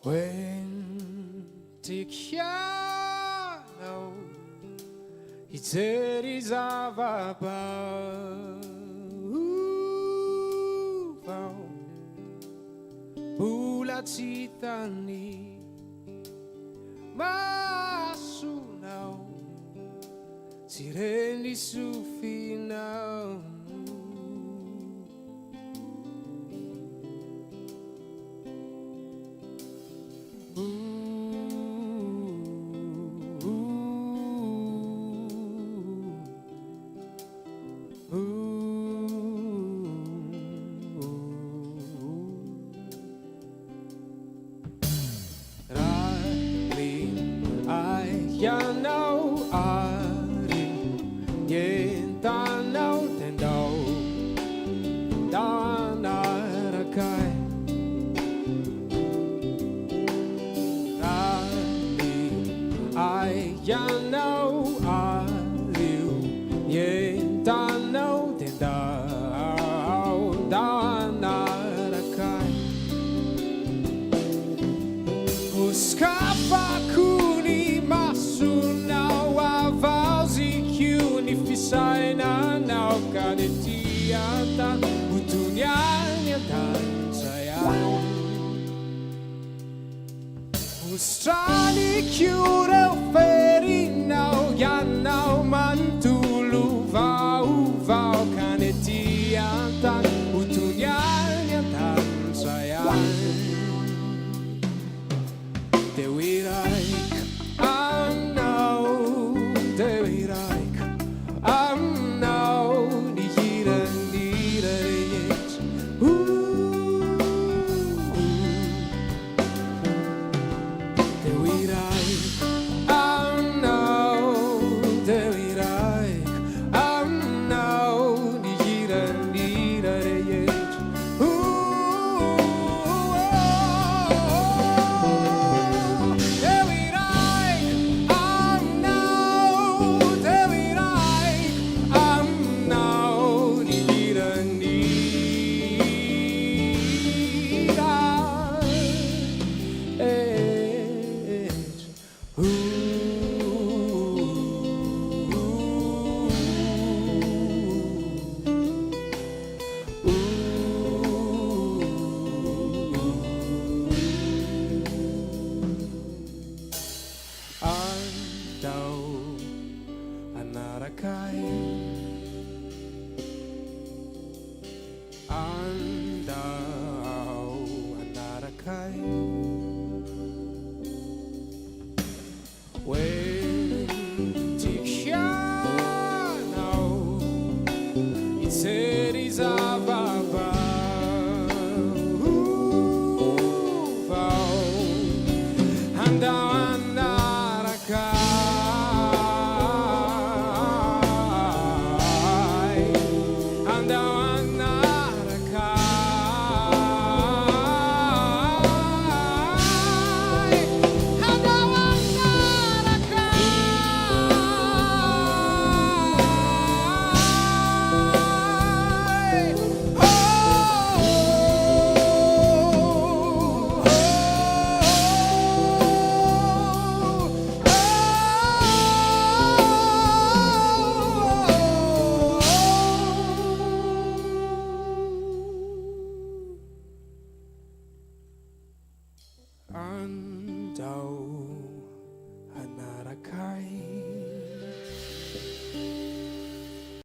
When Tikiano Iteri Zavapa Pula Titani Masunao Tireni Sufinao Ya know Ari Yenta no Tendo Danarakai Ari Ya know Ari Yenta no Tendo Danarakai Buscava Saina now kanetiata utunyanya dan sayang Ustrani cura feri now ya now mantulu vau kanetiata utunyanya dan sayang Dewirai When Tikiano Iteri Zavapa Andau